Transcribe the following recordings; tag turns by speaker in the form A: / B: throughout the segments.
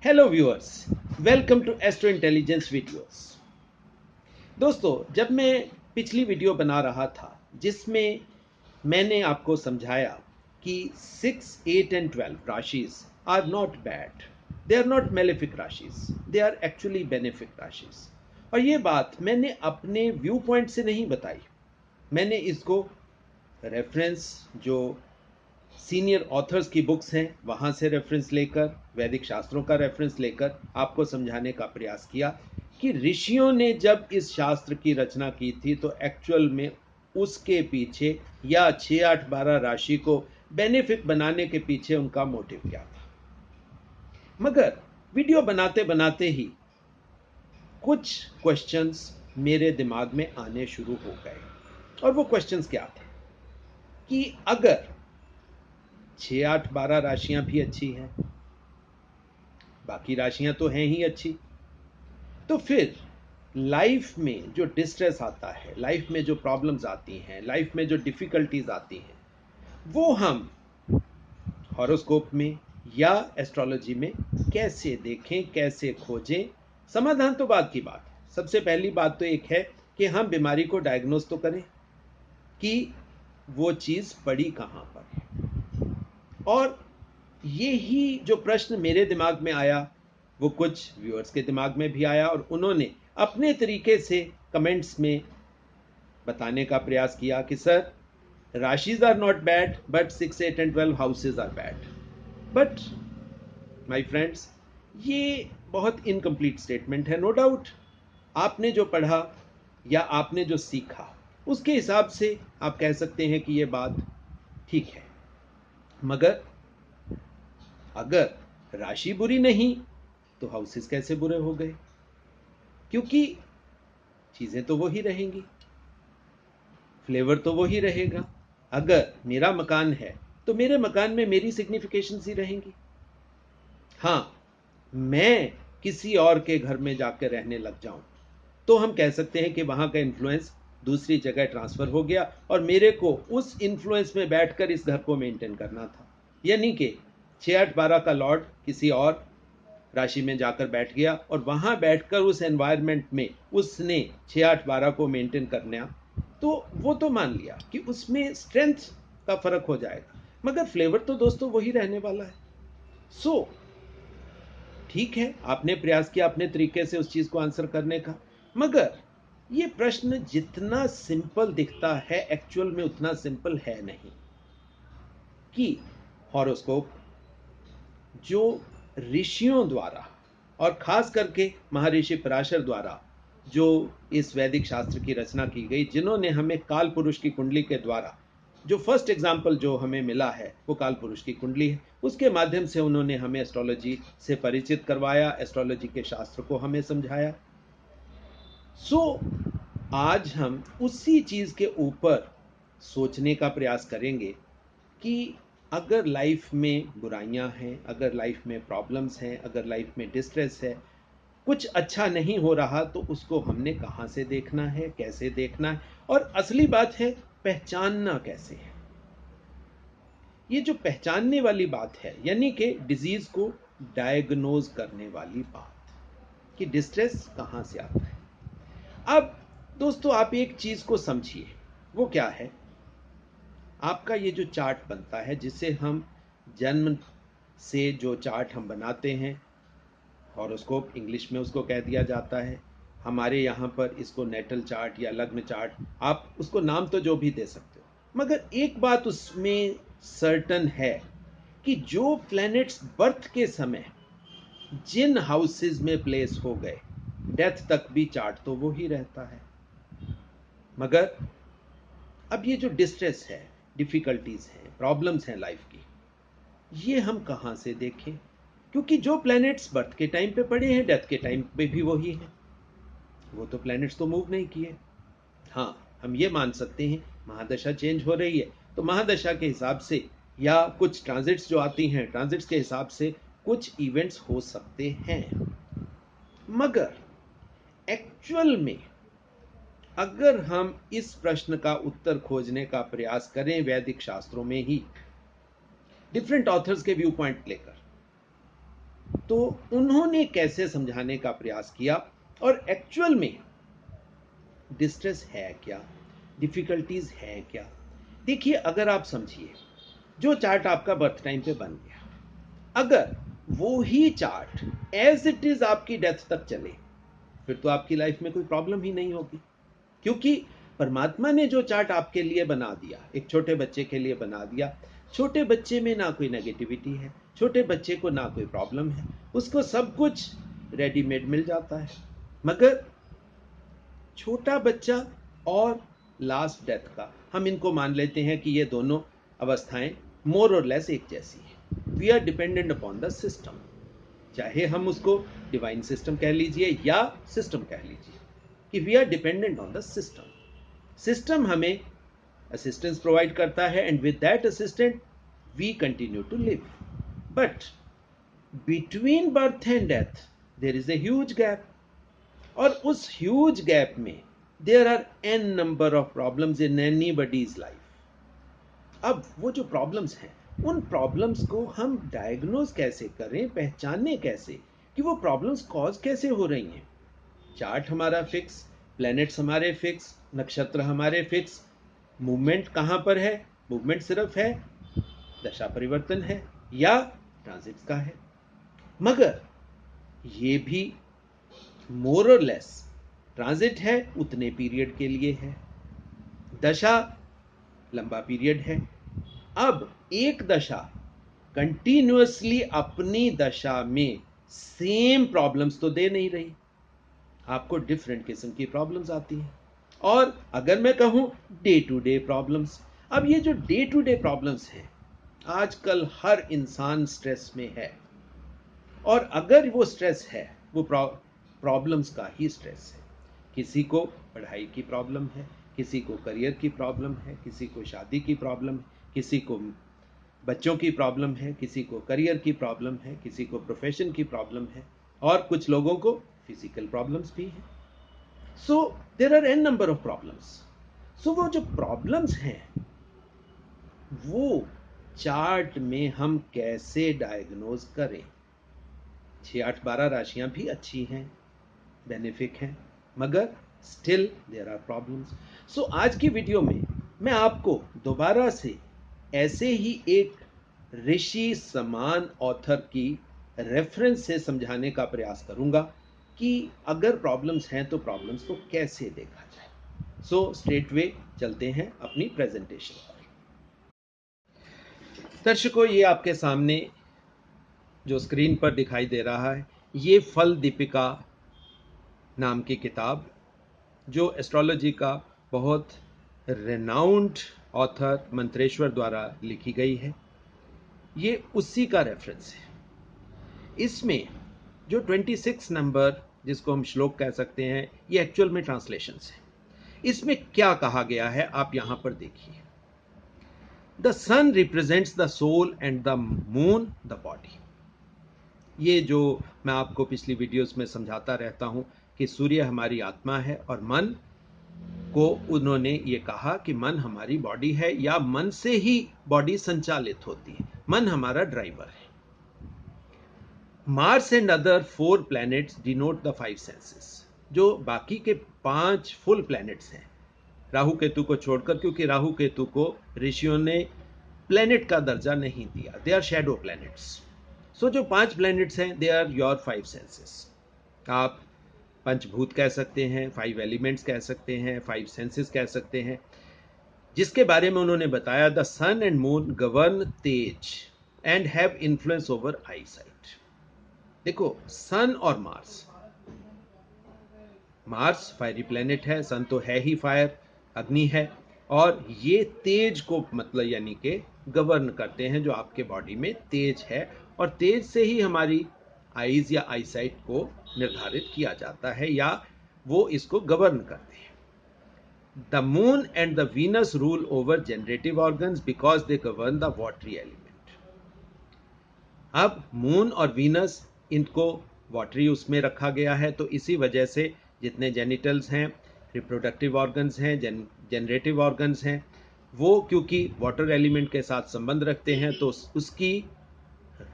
A: Hello viewers, welcome to astro intelligence videos. दोस्तों, जब मैं पिछली वीडियो बना रहा था जिसमें मैंने आपको समझाया कि 6, 8 एंड 12 राशिज are not bad, they are not malefic राशिज, दे आर एक्चुअली बेनिफिक राशिज। और ये बात मैंने अपने व्यू पॉइंट से नहीं बताई, मैंने इसको रेफरेंस जो सीनियर ऑथर्स की बुक्स हैं वहाँ से रेफरेंस लेकर, वैदिक शास्त्रों का रेफरेंस लेकर आपको समझाने का प्रयास किया कि ऋषियों ने जब इस शास्त्र की रचना की थी तो एक्चुअल में उसके पीछे या 6, 8, 12 राशि को बेनिफिक बनाने के पीछे उनका मोटिव क्या था। मगर वीडियो बनाते बनाते ही कुछ क्वेश्चंस मेरे दिमाग में आने शुरू हो गए। और वो क्वेश्चंस क्या थे कि अगर 6, 8, 12 राशियां भी अच्छी हैं, बाकी राशियां तो हैं ही अच्छी, तो फिर लाइफ में जो डिस्ट्रेस आता है, लाइफ में जो प्रॉब्लम्स आती हैं, लाइफ में जो डिफिकल्टीज आती हैं, वो हम हॉरोस्कोप में या एस्ट्रोलॉजी में कैसे देखें, कैसे खोजें। समाधान तो बात की बात है। सबसे पहली बात तो एक है कि हम बीमारी को डायग्नोस तो करें कि वो चीज पड़ी कहां पर। और ये ही जो प्रश्न मेरे दिमाग में आया वो कुछ व्यूअर्स के दिमाग में भी आया और उन्होंने अपने तरीके से कमेंट्स में बताने का प्रयास किया कि सर, राशिज are not bad but 6, 8 and 12 houses are bad. But my friends, ये बहुत इनकम्प्लीट स्टेटमेंट है। नो डाउट आपने जो पढ़ा या आपने जो सीखा उसके हिसाब से आप कह सकते हैं कि ये बात ठीक है, मगर अगर राशि बुरी नहीं तो हाउसेस कैसे बुरे हो गए? क्योंकि चीजें तो वही रहेंगी, फ्लेवर तो वही रहेगा। अगर मेरा मकान है तो मेरे मकान में मेरी सिग्निफिकेशन ही रहेंगी। हाँ, मैं किसी और के घर में जाकर रहने लग जाऊं तो हम कह सकते हैं कि वहां का इन्फ्लुएंस दूसरी जगह ट्रांसफर हो गया और मेरे को उस इन्फ्लुएंस में बैठकर इस घर को मेंटेन करना था। यानी कि 6, 8, 12 का लॉर्ड किसी और राशि में जाकर बैठ गया और वहां बैठकर उस एनवायरनमेंट में उसने 6, 8, 12 को मेंटेन करना, तो वो तो मान लिया कि उसमें स्ट्रेंथ का फर्क हो जाएगा, मगर फ्लेवर तो दोस्तों वही रहने वाला है। सो ठीक है, आपने प्रयास किया अपने तरीके से उस चीज को आंसर करने का, मगर ये प्रश्न जितना सिंपल दिखता है एक्चुअल में उतना सिंपल है नहीं। कि हॉरोस्कोप जो ऋषियों द्वारा और खास करके महर्षि पराशर द्वारा जो इस वैदिक शास्त्र की रचना की गई, जिन्होंने हमें काल पुरुष की कुंडली के द्वारा जो फर्स्ट एग्जाम्पल जो हमें मिला है वो काल पुरुष की कुंडली है, उसके माध्यम से उन्होंने हमें एस्ट्रोलॉजी से परिचित करवाया, एस्ट्रोलॉजी के शास्त्र को हमें समझाया। सो आज हम उसी चीज के ऊपर सोचने का प्रयास करेंगे कि अगर लाइफ में बुराइयां हैं, अगर लाइफ में प्रॉब्लम्स हैं, अगर लाइफ में डिस्ट्रेस है, कुछ अच्छा नहीं हो रहा, तो उसको हमने कहाँ से देखना है, कैसे देखना है, और असली बात है पहचानना कैसे है। ये जो पहचानने वाली बात है, यानी कि डिजीज को डायग्नोज करने वाली बात कि डिस्ट्रेस कहाँ से आता है। अब दोस्तों, आप एक चीज को समझिए, वो क्या है? आपका ये जो चार्ट बनता है, जिसे हम जन्म से जो चार्ट हम बनाते हैं, हॉरोस्कोप इंग्लिश में उसको कह दिया जाता है, हमारे यहाँ पर इसको नेटल चार्ट या लग्न चार्ट, आप उसको नाम तो जो भी दे सकते हो, मगर एक बात उसमें सर्टन है कि जो प्लैनेट्स बर्थ के समय जिन हाउसेस में प्लेस हो गए, डेथ तक भी चार्ट तो वो ही रहता है। मगर अब ये जो डिस्ट्रेस है, डिफिकल्टीज हैं, प्रॉब्लम्स हैं लाइफ की, ये हम कहाँ से देखें? क्योंकि जो प्लैनेट्स बर्थ के टाइम पे पड़े हैं, डेथ के टाइम पे भी वही हैं। वो तो प्लैनेट्स तो मूव नहीं किए। हाँ, हम ये मान सकते हैं महादशा चेंज हो रही है तो महादशा के हिसाब से या कुछ ट्रांजिट्स जो आती हैं, ट्रांजिट्स के हिसाब से कुछ इवेंट्स हो सकते हैं। मगर एक्चुअल में अगर हम इस प्रश्न का उत्तर खोजने का प्रयास करें वैदिक शास्त्रों में ही, डिफरेंट ऑथर्स के व्यू पॉइंट लेकर, तो उन्होंने कैसे समझाने का प्रयास किया और एक्चुअल में डिस्ट्रेस है क्या, डिफिकल्टीज है क्या। देखिए, अगर आप समझिए, जो चार्ट आपका बर्थ टाइम पे बन गया, अगर वो ही चार्ट एज इट इज आपकी डेथ तक चले, फिर तो आपकी लाइफ में कोई प्रॉब्लम ही नहीं होगी। क्योंकि परमात्मा ने जो चार्ट आपके लिए बना दिया, एक छोटे बच्चे के लिए बना दिया, छोटे बच्चे में ना कोई नेगेटिविटी है, छोटे बच्चे को ना कोई प्रॉब्लम है, उसको सब कुछ रेडीमेड मिल जाता है। मगर छोटा बच्चा और लास्ट डेथ का, हम इनको मान लेते हैं कि ये दोनों अवस्थाएं मोर और लेस एक जैसी है। We are dependent upon the system, चाहे हम उसको डिवाइन सिस्टम कह लीजिए या सिस्टम कह लीजिए, कि we are dependent on the system. System हमें असिस्टेंस प्रोवाइड करता है and with that assistant we continue to live. But between birth and death there is a huge gap, और उस ह्यूज गैप में there are N number of problems in anybody's life. अब वो जो problems हैं, उन प्रॉब्लम्स को हम डायग्नोज कैसे करें, पहचाने कैसे कि वो प्रॉब्लम्स कॉज कैसे हो रही हैं। चार्ट हमारा फिक्स, प्लैनेट्स हमारे फिक्स, नक्षत्र हमारे फिक्स, मूवमेंट कहां पर है, मूवमेंट सिर्फ है, दशा परिवर्तन है या ट्रांजिट का है। मगर ये भी मोर और लेस ट्रांजिट है, उतने पीरियड के लिए है, दशा लंबा पीरियड है। अब एक दशा कंटिन्यूअसली अपनी दशा में सेम प्रॉब्लम्स तो दे नहीं रही, आपको डिफरेंट किस्म की प्रॉब्लम्स आती हैं। और अगर मैं कहूं डे टू डे प्रॉब्लम्स, अब ये जो डे टू डे प्रॉब्लम्स हैं, आजकल हर इंसान स्ट्रेस में है, और अगर वो स्ट्रेस है, वो प्रॉब्लम्स का ही स्ट्रेस है। किसी को पढ़ाई की प्रॉब्लम है, किसी को करियर की प्रॉब्लम है, किसी को शादी की प्रॉब्लम है, किसी को बच्चों की प्रॉब्लम है, किसी को करियर की प्रॉब्लम है, किसी को प्रोफेशन की प्रॉब्लम है, और कुछ लोगों को फिजिकल प्रॉब्लम्स भी हैं। So there are N number of problems. So वो जो प्रॉब्लम्स हैं, वो चार्ट में हम कैसे डायग्नोज करें। 6, 8, 12 राशियां भी अच्छी हैं, बेनिफिक हैं, मगर स्टिल देयर आर प्रॉब्लम्स। सो आज की वीडियो में मैं आपको दोबारा से ऐसे ही एक ऋषि समान ऑथर की रेफरेंस से समझाने का प्रयास करूंगा कि अगर प्रॉब्लम्स हैं तो प्रॉब्लम्स को कैसे देखा जाए। सो स्ट्रेट वे चलते हैं अपनी प्रेजेंटेशन पर। दर्शकों, ये आपके सामने जो स्क्रीन पर दिखाई दे रहा है, ये फल दीपिका नाम की किताब, जो एस्ट्रोलॉजी का बहुत रेनाउंड ऑथर मंत्रेश्वर द्वारा लिखी गई है, ये उसी का रेफरेंस है। इसमें जो 26 नंबर, जिसको हम श्लोक कह सकते हैं, ये एक्चुअल में ट्रांसलेशंस है। इसमें क्या कहा गया है आप यहां पर देखिए। The sun represents the soul and the moon the body. ये जो मैं आपको पिछली वीडियोस में समझाता रहता हूं कि सूर्य हमारी आत्मा है, और मन को उन्होंने ये कहा कि मन हमारी बॉडी है, या मन से ही बॉडी संचालित होती है, मन हमारा ड्राइवर है। Mars and other 4 planets denote the 5 senses. जो बाकी के 5 फुल प्लैनेट्स हैं, राहु केतु को छोड़कर, क्योंकि राहु केतु को ऋषियों ने प्लैनेट का दर्जा नहीं दिया, दे आर शैडो प्लैनेट्स। सो जो 5 प्लैनेट्स हैं, दे आर योर 5 सेंसेस। आप पंचभूत कह सकते हैं, 5 एलिमेंट्स कह सकते हैं, 5 सेंसेस कह सकते हैं, जिसके बारे में उन्होंने बताया the sun and moon govern तेज and have influence over eyesight. देखो, सन और मार्स, मार्स फायरी प्लेनेट है, सन तो है ही फायर, अग्नि है, और ये तेज को मतलब यानी कि गवर्न करते हैं, जो आपके बॉडी में तेज है, और तेज से ही हमारी आईज या आईसाइट को निर्धारित किया जाता है, या वो इसको गवर्न करते हैं। The moon and the Venus rule over generative organs because they govern the watery element. अब मून और वीनस, इनको वाटरी उसमें रखा गया है, तो इसी वजह से जितने जेनिटल्स हैं, रिप्रोडक्टिव ऑर्गन्स हैं, जनरेटिव ऑर्गन्स हैं, वो क्योंकि वाटर एलिमेंट के साथ संबंध रखते हैं, तो उसकी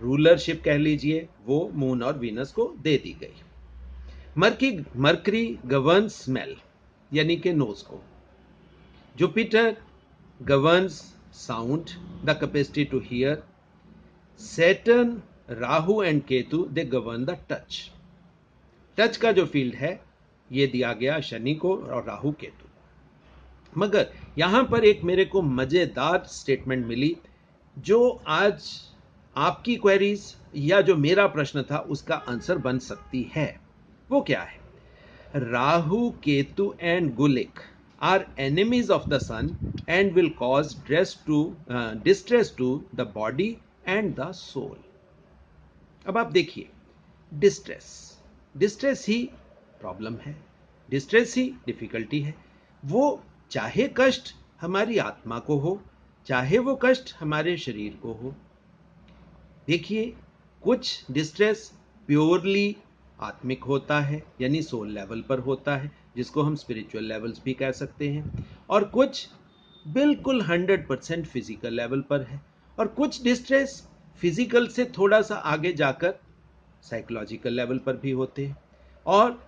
A: रूलरशिप कह लीजिए, वो मून और वीनस को दे दी गई। मरकरी गवर्न्स स्मेल यानी कि नोज को, Jupiter governs sound, the capacity to hear, Saturn, Rahu and Ketu they govern the touch. Touch का जो फील्ड है ये दिया गया शनि को और राहु केतु। मगर यहां पर एक मेरे को मजेदार स्टेटमेंट मिली जो आज आपकी क्वेरीज या जो मेरा प्रश्न था उसका आंसर बन सकती है। वो क्या है? Rahu Ketu and Gulik are enemies of the sun and will cause distress to the body and the soul. अब आप देखिए, डिस्ट्रेस ही प्रॉब्लम है, डिस्ट्रेस ही डिफिकल्टी है। वो चाहे कष्ट हमारी आत्मा को हो, चाहे वो कष्ट हमारे शरीर को हो। देखिए, कुछ डिस्ट्रेस प्योरली आत्मिक होता है, यानी सोल लेवल पर होता है, जिसको हम स्पिरिचुअल लेवल्स भी कह सकते हैं, और कुछ बिल्कुल 100% फिजिकल लेवल पर है, और कुछ डिस्ट्रेस फिजिकल से थोड़ा सा आगे जाकर साइकोलॉजिकल लेवल पर भी होते हैं। और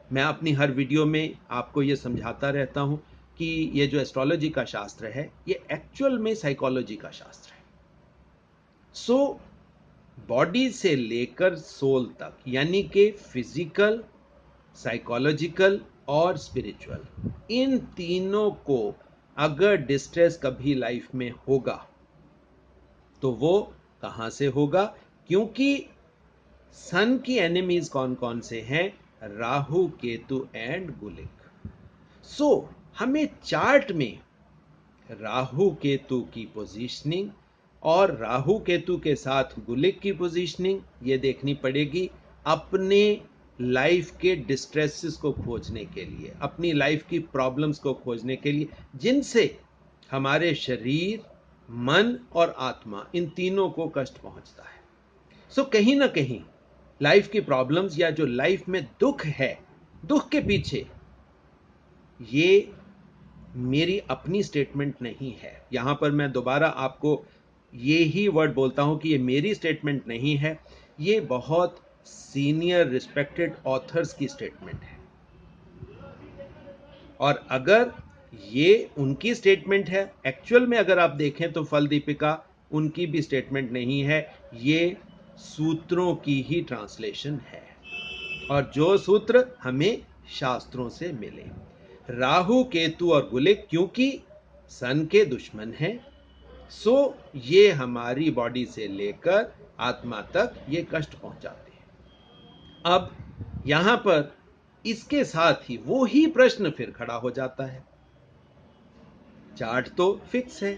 A: मैं अपनी हर वीडियो में आपको ये समझाता रहता हूं कि ये जो एस्ट्रोलॉजी का शास्त्र है ये एक्चुअल में साइकोलॉजी का शास्त्र है। सो बॉडी से लेकर सोल तक, यानी कि फिजिकल, साइकोलॉजिकल और स्पिरिचुअल, इन तीनों को अगर डिस्ट्रेस कभी लाइफ में होगा तो वो कहां से होगा? क्योंकि सन की एनिमीज कौन कौन से हैं? राहु केतु एंड गुलिक। सो हमें चार्ट में राहु केतु की पोजीशनिंग और राहु केतु के साथ गुलिक की पोजीशनिंग ये देखनी पड़ेगी अपने लाइफ के डिस्ट्रेसेस को खोजने के लिए, अपनी लाइफ की प्रॉब्लम्स को खोजने के लिए, जिनसे हमारे शरीर, मन और आत्मा, इन तीनों को कष्ट पहुंचता है। सो कहीं ना कहीं लाइफ की प्रॉब्लम्स या जो लाइफ में दुख है, दुख के पीछे ये मेरी अपनी स्टेटमेंट नहीं है। यहां पर मैं दोबारा आपको ये ही वर्ड बोलता हूं कि ये मेरी स्टेटमेंट नहीं है, ये बहुत सीनियर रिस्पेक्टेड ऑथर्स की स्टेटमेंट है। और अगर ये उनकी स्टेटमेंट है, एक्चुअल में अगर आप देखें तो फल दीपिका उनकी भी स्टेटमेंट नहीं है, ये सूत्रों की ही ट्रांसलेशन है, और जो सूत्र हमें शास्त्रों से मिले। राहु केतु और गुलिक क्योंकि सन के दुश्मन हैं, सो ये हमारी बॉडी से लेकर आत्मा तक ये कष्ट पहुंचाते हैं। अब यहां पर इसके साथ ही वो ही प्रश्न फिर खड़ा हो जाता है, चार्ट तो फिक्स है,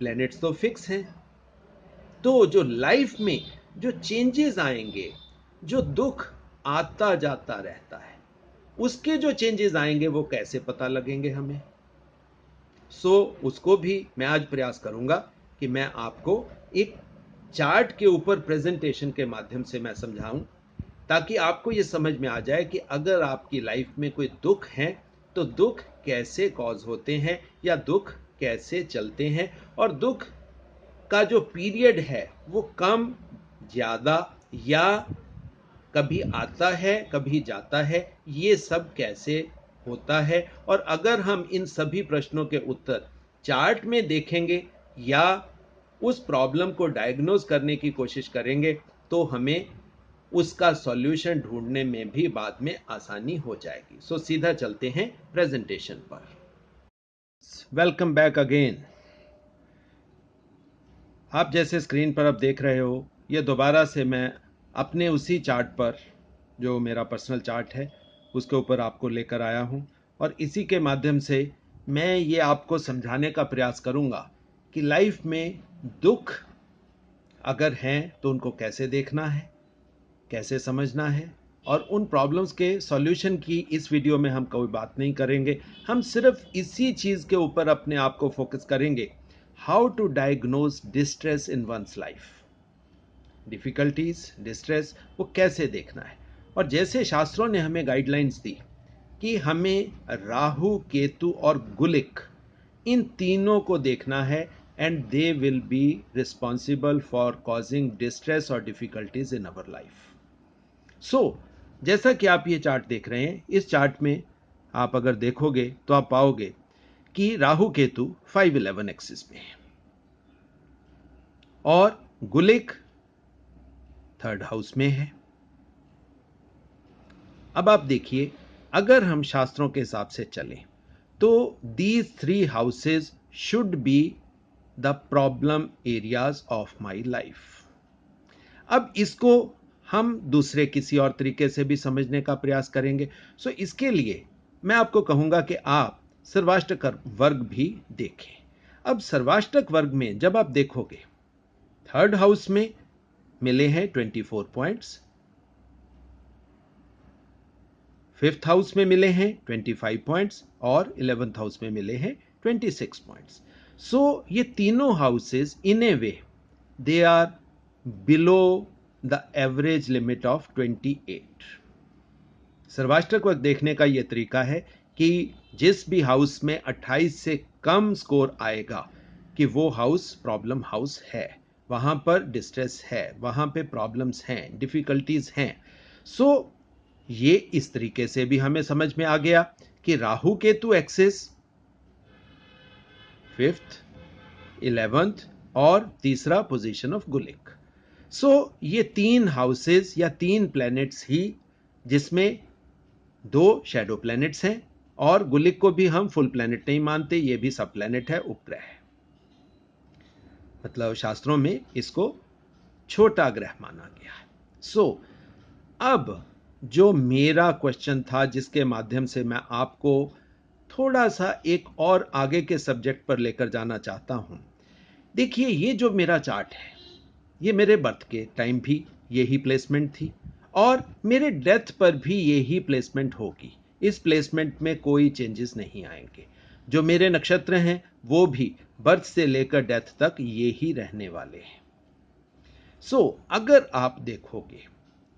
A: प्लैनेट्स तो फिक्स हैं, तो जो लाइफ में जो चेंजेस आएंगे, जो दुख आता जाता रहता है, उसके जो चेंजेस आएंगे वो कैसे पता लगेंगे हमें? उसको भी मैं आज प्रयास करूंगा कि मैं आपको एक चार्ट के ऊपर प्रेजेंटेशन के माध्यम से मैं समझाऊं, ताकि आपको ये समझ में आ जाए कि अगर आपकी लाइफ में कोई दुख है तो दुख कैसे कॉज होते हैं या दुख कैसे चलते हैं, और दुख का जो पीरियड है वो कम, ज्यादा या कभी आता है कभी जाता है, ये सब कैसे होता है। और अगर हम इन सभी प्रश्नों के उत्तर चार्ट में देखेंगे या उस प्रॉब्लम को डायग्नोज करने की कोशिश करेंगे तो हमें उसका सॉल्यूशन ढूंढने में भी बाद में आसानी हो जाएगी। सीधा चलते हैं प्रेजेंटेशन पर। Welcome back again. आप जैसे स्क्रीन पर अब देख रहे हो, ये दोबारा से मैं अपने उसी चार्ट पर, जो मेरा पर्सनल चार्ट है, उसके ऊपर आपको लेकर आया हूं, और इसी के माध्यम से मैं ये आपको समझाने का प्रयास करूंगा कि लाइफ में दुख अगर हैं तो उनको कैसे देखना है, कैसे समझना है, और उन प्रॉब्लम्स के सॉल्यूशन की इस वीडियो में हम कोई बात नहीं करेंगे। हम सिर्फ इसी चीज़ के ऊपर अपने आप को फोकस करेंगे, how to diagnose distress in one's life, difficulties, distress, वो कैसे देखना है। और जैसे शास्त्रों ने हमें गाइडलाइंस दी कि हमें राहु, केतु और गुलिक, इन तीनों को देखना है, and they will be responsible for causing distress or difficulties in our life. So जैसा कि आप ये चार्ट देख रहे हैं, इस चार्ट में आप अगर देखोगे तो आप पाओगे कि राहु केतु 511 एक्सिस में है और गुलिक 3rd हाउस में है। अब आप देखिए, अगर हम शास्त्रों के हिसाब से चलें तो these 3 houses should be the problem areas of my life. अब इसको हम दूसरे किसी और तरीके से भी समझने का प्रयास करेंगे। सो इसके लिए मैं आपको कहूंगा कि आप सर्वाष्टक वर्ग भी देखें। अब सर्वाष्टक वर्ग में जब आप देखोगे, 3rd हाउस में मिले हैं 24 पॉइंट्स, 5th हाउस में मिले हैं 25 पॉइंट्स और 11th हाउस में मिले हैं 26 पॉइंट्स। सो ये तीनों houses in a way they are below the average limit of 28। सर्वाष्टक वर्ग देखने का यह तरीका है कि जिस भी हाउस में 28 से कम स्कोर आएगा कि वो हाउस प्रॉब्लम हाउस है, वहां पर डिस्ट्रेस है, वहां पे प्रॉब्लम्स हैं, डिफिकल्टीज हैं। सो ये इस तरीके से भी हमें समझ में आ गया कि Rahu Ketu axis 5th, 11th और तीसरा पोजीशन ऑफ गुलिक। सो ये 3 हाउसेस या 3 प्लैनेट्स ही, जिसमें 2 शैडो प्लैनेट्स हैं और गुलिक को भी हम फुल प्लैनेट नहीं मानते, ये भी सब प्लैनेट है, उपग्रह है। मतलब शास्त्रों में इसको छोटा ग्रह माना गया है। सो अब जो मेरा क्वेश्चन था, जिसके माध्यम से मैं आपको थोड़ा सा एक और आगे के सब्जेक्ट पर लेकर जाना चाहता हूं। देखिए, ये जो मेरा चार्ट है, ये मेरे बर्थ के टाइम भी यही प्लेसमेंट थी और मेरे डेथ पर भी यही प्लेसमेंट होगी। इस प्लेसमेंट में कोई चेंजेस नहीं आएंगे। जो मेरे नक्षत्र हैं वो भी बर्थ से लेकर डेथ तक यही रहने वाले हैं। सो अगर आप देखोगे,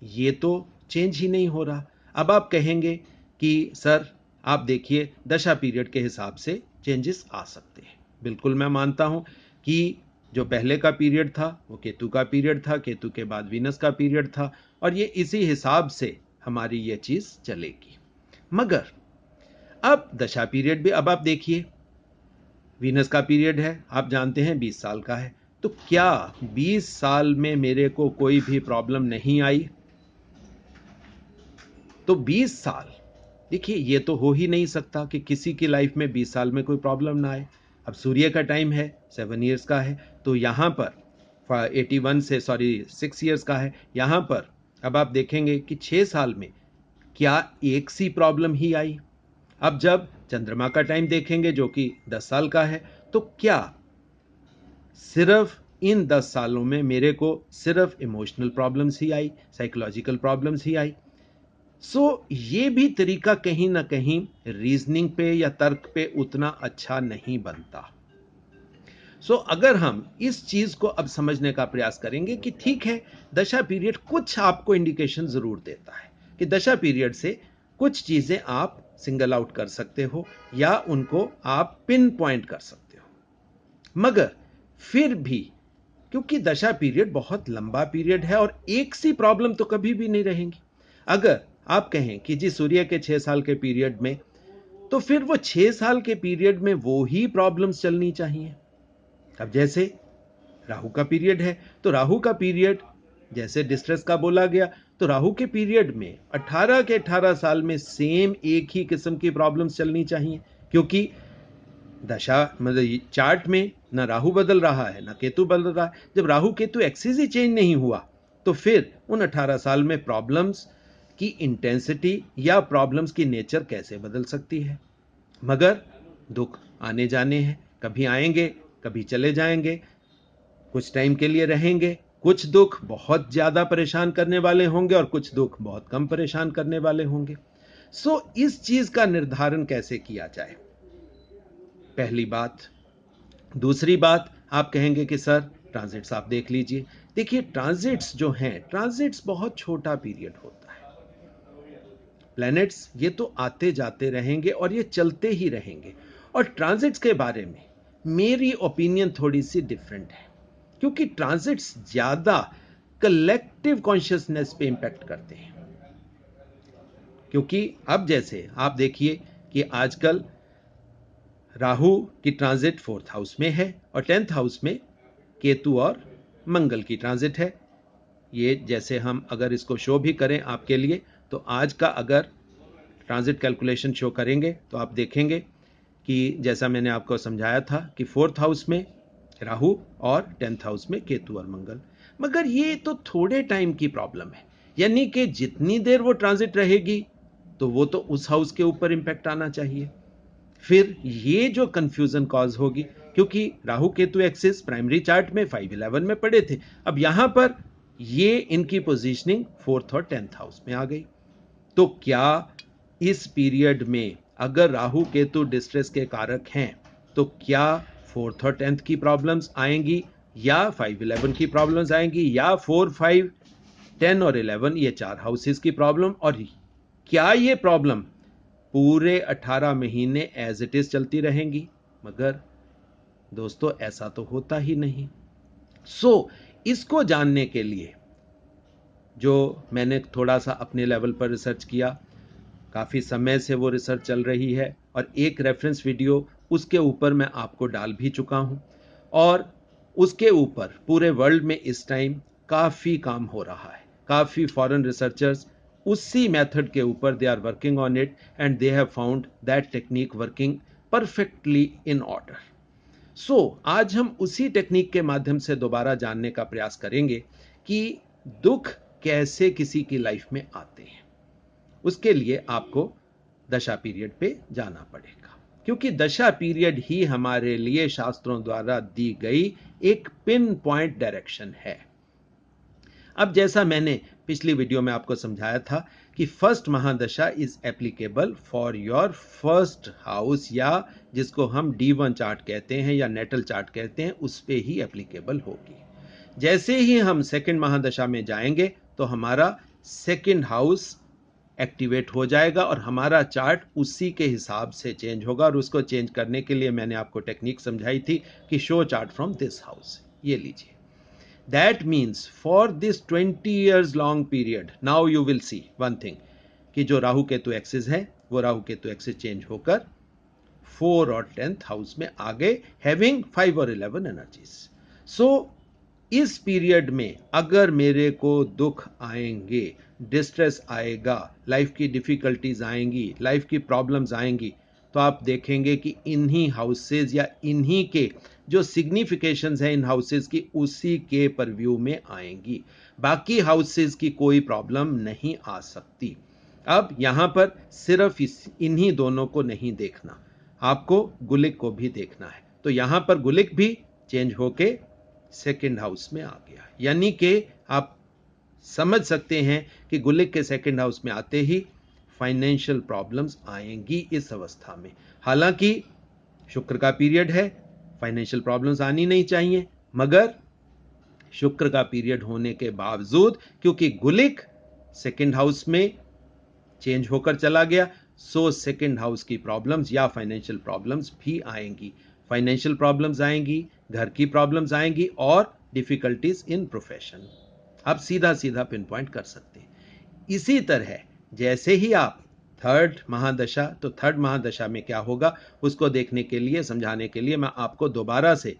A: ये तो चेंज ही नहीं हो रहा। अब आप कहेंगे कि सर आप देखिए, दशा पीरियड के हिसाब से चेंजेस आ सकते हैं। बिल्कुल मैं मानता हूं कि जो पहले का पीरियड था वो केतु का पीरियड था, केतु के बाद वीनस का पीरियड था और ये इसी हिसाब से हमारी ये चीज चलेगी। मगर अब दशा पीरियड भी, अब आप देखिए, वीनस का पीरियड है, आप जानते हैं 20 साल का है। तो क्या 20 साल में मेरे को कोई भी प्रॉब्लम नहीं आई? तो 20 साल, देखिए ये तो हो ही नहीं सकता कि किसी की लाइफ में 20 साल में कोई प्रॉब्लम ना आए। अब सूर्य का टाइम है 7 इयर्स का है, तो यहां पर 6 इयर्स का है। यहां पर अब आप देखेंगे कि 6 साल में क्या एक सी प्रॉब्लम ही आई? अब जब चंद्रमा का टाइम देखेंगे जो कि 10 साल का है, तो क्या सिर्फ इन 10 सालों में मेरे को सिर्फ इमोशनल प्रॉब्लम्स ही आई, साइकोलॉजिकल प्रॉब्लम्स ही आई? सो ये भी तरीका कहीं ना कहीं रीजनिंग पे या तर्क पे उतना अच्छा नहीं बनता। सो अगर हम इस चीज को अब समझने का प्रयास करेंगे कि ठीक है, दशा पीरियड कुछ आपको इंडिकेशन जरूर देता है कि दशा पीरियड से कुछ चीजें आप सिंगल आउट कर सकते हो या उनको आप पिन पॉइंट कर सकते हो। मगर फिर भी, क्योंकि दशा पीरियड बहुत लंबा पीरियड है और एक सी प्रॉब्लम तो कभी भी नहीं रहेंगी। अगर आप कहें कि जी सूर्य के 6 साल के पीरियड में, तो फिर वो 6 साल के पीरियड में वो ही प्रॉब्लम्स चलनी चाहिए। अब जैसे राहु का पीरियड है, तो राहु का पीरियड जैसे डिस्ट्रेस का बोला गया, तो राहु के पीरियड में 18 के 18 साल में सेम एक ही किस्म की प्रॉब्लम्स चलनी चाहिए, क्योंकि दशा मतलब चार्ट में ना राहु बदल रहा है ना केतु बदल रहा है। जब राहु केतु एक्सिस ही चेंज नहीं हुआ, तो फिर उन 18 साल में प्रॉब्लम्स की इंटेंसिटी या प्रॉब्लम्स की नेचर कैसे बदल सकती है? मगर दुख आने जाने हैं, कभी आएंगे कभी चले जाएंगे, कुछ टाइम के लिए रहेंगे। कुछ दुख बहुत ज्यादा परेशान करने वाले होंगे और कुछ दुख बहुत कम परेशान करने वाले होंगे। सो इस चीज का निर्धारण कैसे किया जाए, पहली बात। दूसरी बात, आप कहेंगे कि सर ट्रांजिट्स आप देख लीजिए। देखिए, ट्रांजिट्स जो हैं, ट्रांजिट्स बहुत छोटा पीरियड होता है। प्लैनेट्स ये तो आते जाते रहेंगे और ये चलते ही रहेंगे। और ट्रांजिट्स के बारे में मेरी ओपिनियन थोड़ी सी डिफरेंट है, क्योंकि ट्रांजिट्स ज्यादा कलेक्टिव कॉन्शियसनेस पे इंपैक्ट करते हैं। क्योंकि अब जैसे आप देखिए कि आजकल राहु की ट्रांजिट 4th हाउस में है और 10th हाउस में केतु और मंगल की ट्रांजिट है। ये जैसे हम अगर इसको शो भी करें आपके लिए, तो आज का अगर ट्रांजिट कैलकुलेशन शो करेंगे तो आप देखेंगे कि जैसा मैंने आपको समझाया था कि 4th हाउस में राहु और 10th हाउस में केतु और मंगल। मगर ये तो थोड़े टाइम की प्रॉब्लम है, यानी कि जितनी देर वो ट्रांजिट रहेगी तो वो तो उस हाउस के ऊपर इंपैक्ट आना चाहिए। फिर ये जो कंफ्यूजन कॉज होगी, क्योंकि Rahu Ketu axis primary chart में 5-11 में पड़े थे, अब यहां पर ये इनकी पोजीशनिंग 4th और 10th हाउस में आ गई। तो क्या इस पीरियड में अगर राहु केतु डिस्ट्रेस के कारक हैं तो क्या 4th और 10th की प्रॉब्लम्स आएंगी या 5-11 की प्रॉब्लम्स आएंगी या 4, 5, 10 और 11 ये 4 हाउसेस की प्रॉब्लम, और क्या ये प्रॉब्लम पूरे 18 महीने एज इट इज चलती रहेंगी? मगर दोस्तों ऐसा तो होता ही नहीं। इसको जानने के लिए जो मैंने थोड़ा सा अपने लेवल पर रिसर्च किया, काफ़ी समय से वो रिसर्च चल रही है और एक रेफरेंस वीडियो उसके ऊपर मैं आपको डाल भी चुका हूं, और उसके ऊपर पूरे वर्ल्ड में इस टाइम काफ़ी काम हो रहा है। काफ़ी फॉरेन रिसर्चर्स उसी मेथड के ऊपर they are working on it and they have found that technique working perfectly in order. आज हम उसी टेक्निक के माध्यम से दोबारा जानने का प्रयास करेंगे कि दुख कैसे किसी की लाइफ में आते हैं। उसके लिए आपको दशा पीरियड पे जाना पड़ेगा, क्योंकि दशा पीरियड ही हमारे लिए शास्त्रों द्वारा दी गई एक पिन पॉइंट डायरेक्शन है। अब जैसा मैंने पिछली वीडियो में आपको समझाया था कि फर्स्ट महादशा is applicable for your first house, या जिसको हम D1 चार्ट कहते हैं या नेटल चार्ट कहते हैं, उस पे ही एप्लीकेबल होगी। जैसे ही हम सेकंड महादशा में जाएंगे तो हमारा सेकंड हाउस एक्टिवेट हो जाएगा और हमारा चार्ट उसी के हिसाब से चेंज होगा, और उसको चेंज करने के लिए मैंने आपको टेक्निक समझाई थी कि show chart from this house. ये लीजिए, that means for this 20 years long period now you will see one thing कि जो राहु केतु एक्सिस है वो राहु केतु एक्सिस चेंज होकर 4 और 10th हाउस में आ गए, हैविंग 5 और 11 एनर्जीज। इस पीरियड में अगर मेरे को दुख आएंगे, डिस्ट्रेस आएगा, लाइफ की डिफिकल्टीज आएंगी, लाइफ की प्रॉब्लम्स आएंगी, तो आप देखेंगे कि इन्हीं हाउसेज या इन्हीं के जो सिग्निफिकेशंस है इन हाउसेज की उसी के परव्यू में आएंगी। बाकी हाउसेज की कोई प्रॉब्लम नहीं आ सकती। अब यहां पर सिर्फ इन्हीं दोनों को नहीं देखना, आपको गुलिक को भी देखना है। तो यहां पर गुलिक भी चेंज होके सेकेंड हाउस में आ गया, यानी कि आप समझ सकते हैं कि गुलिक के सेकेंड हाउस में आते ही फाइनेंशियल प्रॉब्लम्स आएंगी इस अवस्था में। हालांकि शुक्र का पीरियड है, फाइनेंशियल प्रॉब्लम्स आनी नहीं चाहिए, मगर शुक्र का पीरियड होने के बावजूद क्योंकि गुलिक सेकेंड हाउस में चेंज होकर चला गया, सेकेंड हाउस की प्रॉब्लम्स या फाइनेंशियल प्रॉब्लम्स भी आएंगी। फाइनेंशियल प्रॉब्लम्स आएंगी, घर की प्रॉब्लम्स आएंगी और डिफिकल्टीज इन प्रोफेशन। आप सीधा सीधा पिन पॉइंट कर सकते हैं। इसी तरह जैसे ही आप थर्ड महादशा, तो थर्ड महादशा में क्या होगा उसको देखने के लिए, समझाने के लिए मैं आपको दोबारा से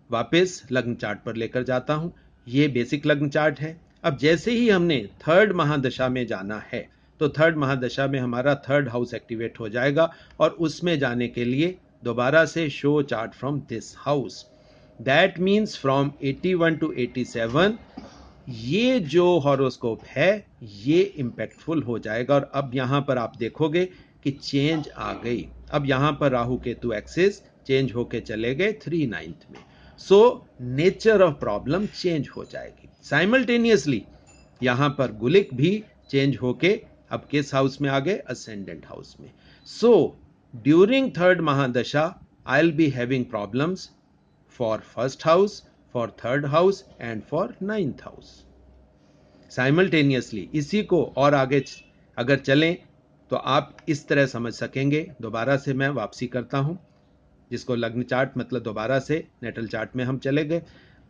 A: वापस लग्न चार्ट पर लेकर जाता हूं। ये बेसिक लग्न चार्ट है। अब जैसे ही हमने थर्ड महादशा में जाना है तो थर्ड महादशा में हमारा थर्ड हाउस एक्टिवेट हो जाएगा, और उसमें जाने के लिए दोबारा से show chart from this house. That means from 81 to 87 ये जो हॉरोस्कोप है ये इंपैक्टफुल हो जाएगा। और अब यहां पर आप देखोगे कि चेंज आ गई। अब यहां पर राहु केतु एक्सिस चेंज होके चले गए 3/9 में। नेचर ऑफ प्रॉब्लम चेंज हो जाएगी। साइमल्टेनियसली यहां पर गुलिक भी चेंज होके अब किस हाउस में आ गए, असेंडेंट हाउस में। ड्यूरिंग थर्ड महादशा I will be having problems for first house, for third house and for 9th house. Simultaneously इसी को और आगे अगर चलें तो आप इस तरह समझ सकेंगे। दोबारा से मैं वापसी करता हूं। जिसको लग्न चार्ट मतलब दोबारा से नेटल चार्ट में हम चले गए।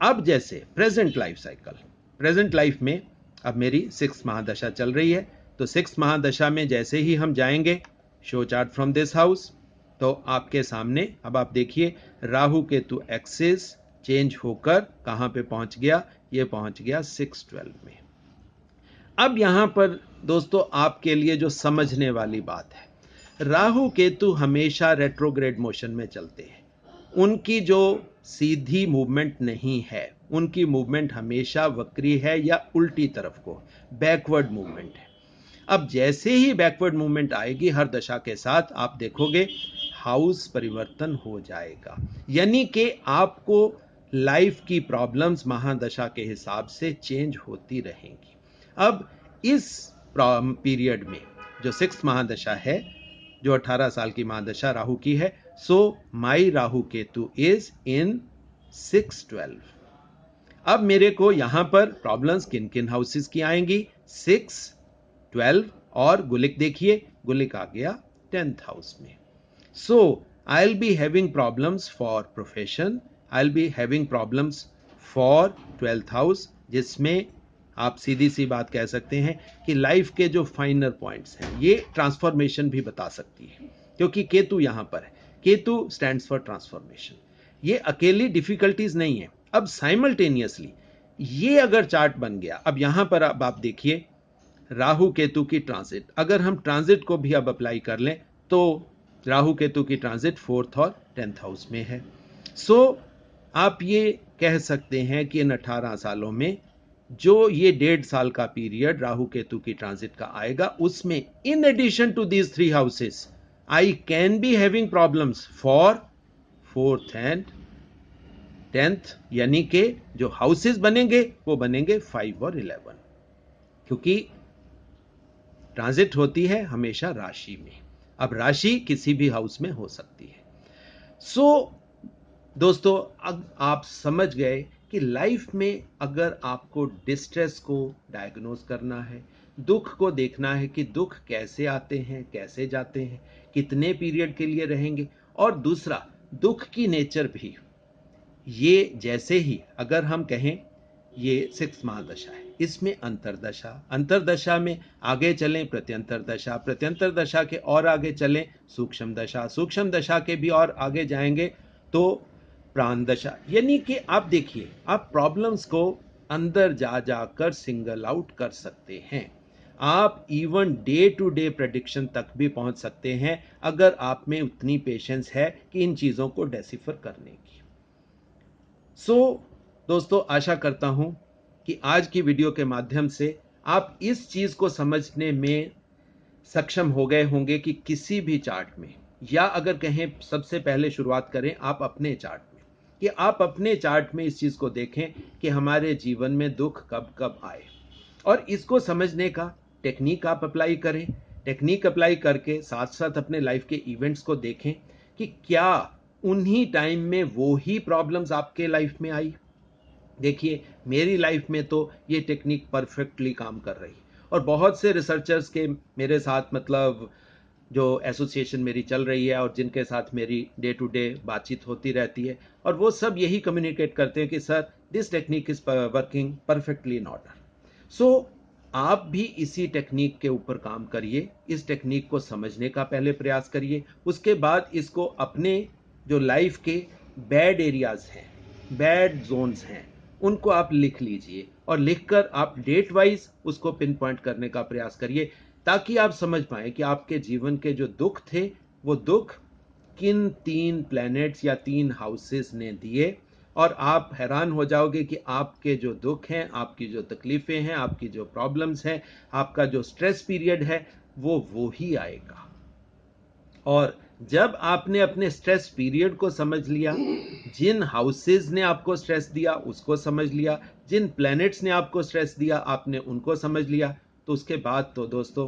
A: अब जैसे present life cycle, present life में अब मेरी 6 महादशा चल रही है, तो 6 महादशा में जैसे ही हम जाएंगे show chart from this house, तो आपके सामने अब आप देखिए राहु केतु एक्सिस चेंज होकर कहां पे पहुंच गया, ये पहुंच गया 6-12 में। अब यहां पर दोस्तों आपके लिए जो समझने वाली बात है, राहु केतु हमेशा रेट्रोग्रेड मोशन में चलते हैं, उनकी जो सीधी मूवमेंट नहीं है, उनकी मूवमेंट हमेशा वक्री है या उल्टी तरफ को बैकवर्ड मूवमेंट है। अब जैसे ही बैकवर्ड मूवमेंट आएगी हर दशा के साथ, आप देखोगे हाउस परिवर्तन हो जाएगा, यानी कि आपको लाइफ की प्रॉब्लम्स महादशा के हिसाब से चेंज होती रहेंगी। अब इस पीरियड में जो 6 महादशा है, जो 18 साल की महादशा राहु की है, सो माई राहु केतु इज इन 6-12। अब मेरे को यहां पर प्रॉब्लम्स किन किन हाउसेस की आएंगी, 6-12 और गुलिक देखिए, गुलिक आ गया 10th हाउस में। So I will be having problems for profession, I will be having problems for 12th house, जिसमें आप सीधी सी बात कह सकते हैं कि लाइफ के जो फाइनल पॉइंट्स हैं ये ट्रांसफॉर्मेशन भी बता सकती है, क्योंकि केतु यहां पर है। Ketu stands for transformation. ये अकेली डिफिकल्टीज नहीं है। अब साइमल्टेनियसली ये अगर चार्ट बन गया, अब यहां पर अब आप देखिए राहु केतु की ट्रांजिट, अगर हम ट्रांजिट को भी अब अप्लाई कर लें तो राहु केतु की ट्रांजिट 4th और 10th हाउस में है। सो आप ये कह सकते हैं कि इन 18 सालों में जो ये 1.5 साल का पीरियड राहु केतु की ट्रांजिट का आएगा, उसमें in addition to these 3 houses I can be having problems for 4th and 10th, यानी कि जो हाउसेस बनेंगे वो बनेंगे 5 और 11, क्योंकि ट्रांजिट होती है हमेशा राशि में। अब राशि किसी भी हाउस में हो सकती है। सो दोस्तों अब आप समझ गए कि लाइफ में अगर आपको डिस्ट्रेस को डायग्नोज करना है, दुख को देखना है कि दुख कैसे आते हैं, कैसे जाते हैं, कितने पीरियड के लिए रहेंगे, और दूसरा दुख की नेचर भी, ये जैसे ही अगर हम कहें ये 6 महादशा है, इसमें अंतरदशा, अंतरदशा में आगे चलें प्रत्यंतर दशा, प्रत्यंतर दशा के और आगे चलें सूक्ष्म दशा, सूक्ष्म दशा के भी और आगे जाएंगे तो प्राण दशा। यानी कि आप देखिए आप प्रॉब्लम्स को अंदर जा जाकर सिंगल आउट कर सकते हैं। आप even day to day prediction तक भी पहुंच सकते हैं अगर आप में उतनी पेशेंस है कि इन चीजों को डेसिफर करने की। सो दोस्तों आशा करता हूं कि आज की वीडियो के माध्यम से आप इस चीज को समझने में सक्षम हो गए होंगे कि किसी भी चार्ट में, या अगर कहें सबसे पहले शुरुआत करें आप अपने चार्ट में, कि आप अपने चार्ट में इस चीज को देखें कि हमारे जीवन में दुख कब कब आए, और इसको समझने का टेक्निक आप अप्लाई करें। टेक्निक अप्लाई करके साथ साथ अपने लाइफ के इवेंट्स को देखें कि क्या उन्हीं टाइम में वो ही प्रॉब्लम्स आपके लाइफ में आई। देखिए मेरी लाइफ में तो ये टेक्निक परफेक्टली काम कर रही, और बहुत से रिसर्चर्स के मेरे साथ मतलब जो एसोसिएशन मेरी चल रही है और जिनके साथ मेरी डे टू डे बातचीत होती रहती है, और वो सब यही कम्युनिकेट करते हैं कि sir this technique is working perfectly in order. So आप भी इसी टेक्निक के ऊपर काम करिए, इस टेक्निक को समझने का पहले प्रयास करिए, उसके बाद इसको अपने जो लाइफ के बैड एरियाज हैं, बैड जोन्स हैं, उनको आप लिख लीजिए, और लिखकर आप डेट वाइज उसको पिन पॉइंट करने का प्रयास करिए, ताकि आप समझ पाए कि आपके जीवन के जो दुख थे वो दुख किन 3 प्लैनेट्स या 3 हाउसेस ने दिए, और आप हैरान हो जाओगे कि आपके जो दुख हैं, आपकी जो तकलीफें हैं, आपकी जो प्रॉब्लम्स हैं, आपका जो स्ट्रेस पीरियड है वो ही आएगा। और जब आपने अपने स्ट्रेस पीरियड को समझ लिया, जिन हाउसेस ने आपको स्ट्रेस दिया उसको समझ लिया, जिन प्लैनेट्स ने आपको स्ट्रेस दिया आपने उनको समझ लिया, तो उसके बाद तो दोस्तों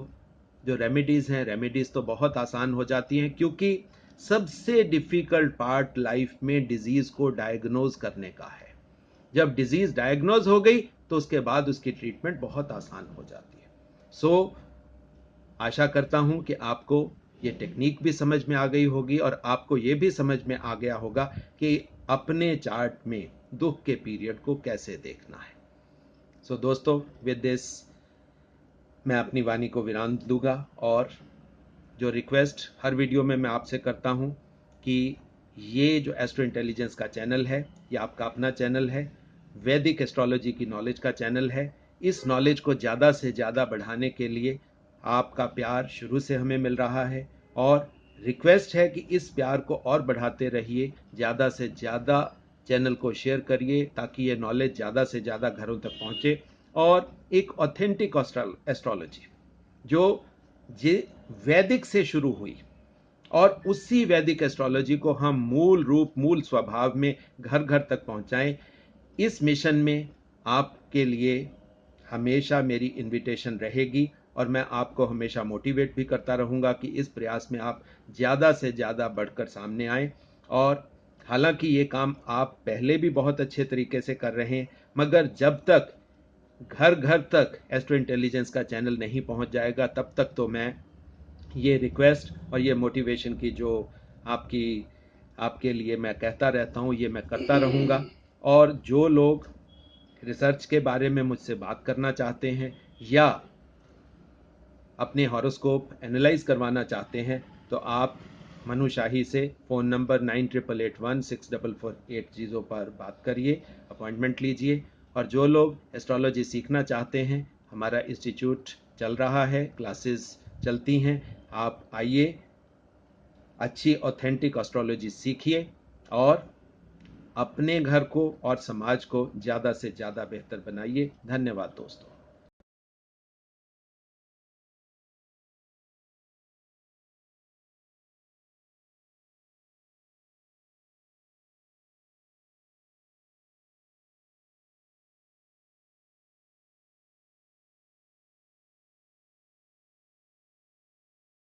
A: जो रेमेडीज हैं, रेमेडीज तो बहुत आसान हो जाती हैं, क्योंकि सबसे डिफिकल्ट पार्ट लाइफ में डिजीज को डायग्नोज करने का है। जब डिजीज डायग्नोज हो गई तो उसके बाद उसकी ट्रीटमेंट बहुत आसान हो जाती है। सो आशा करता हूं कि आपको ये टेक्निक भी समझ में आ गई होगी और आपको ये भी समझ में आ गया होगा कि अपने चार्ट में दुख के पीरियड को कैसे देखना है। सो दोस्तों, विद दिस मैं अपनी वाणी को विराम दूंगा और जो रिक्वेस्ट हर वीडियो में मैं आपसे करता हूं कि ये जो एस्ट्रो इंटेलिजेंस का चैनल है, ये आपका अपना चैनल है, वैदिक एस्ट्रोलॉजी की नॉलेज का चैनल है। इस नॉलेज को ज़्यादा से ज़्यादा बढ़ाने के लिए आपका प्यार शुरू से हमें मिल रहा है और रिक्वेस्ट है कि इस प्यार को और बढ़ाते रहिए, ज़्यादा से ज़्यादा चैनल को शेयर करिए ताकि ये नॉलेज ज़्यादा से ज़्यादा घरों तक पहुँचे और एक ऑथेंटिक एस्ट्रोलॉजी जो वैदिक से शुरू हुई और उसी वैदिक एस्ट्रोलॉजी को हम मूल रूप, मूल स्वभाव में घर घर तक पहुंचाएं। इस मिशन में आपके लिए हमेशा मेरी इनविटेशन रहेगी और मैं आपको हमेशा मोटिवेट भी करता रहूंगा कि इस प्रयास में आप ज़्यादा से ज़्यादा बढ़कर सामने आएं। और हालांकि ये काम आप पहले भी बहुत अच्छे तरीके से कर रहे हैं, मगर जब तक घर घर तक एस्ट्रो इंटेलिजेंस का चैनल नहीं पहुंच जाएगा तब तक तो मैं ये रिक्वेस्ट और ये मोटिवेशन की जो आपके लिए मैं कहता रहता हूँ, ये मैं करता रहूँगा। और जो लोग रिसर्च के बारे में मुझसे बात करना चाहते हैं या अपने हॉरोस्कोप एनालाइज करवाना चाहते हैं तो आप मनु शाही से फ़ोन नंबर 9888164480 पर बात करिए, अपॉइंटमेंट लीजिए। और जो लोग एस्ट्रोलॉजी सीखना चाहते हैं, हमारा इंस्टीट्यूट चल रहा है, क्लासेस चलती हैं, आप आइए, अच्छी ऑथेंटिक एस्ट्रोलॉजी सीखिए और अपने घर को और समाज को ज़्यादा से ज़्यादा बेहतर बनाइए। धन्यवाद दोस्तों।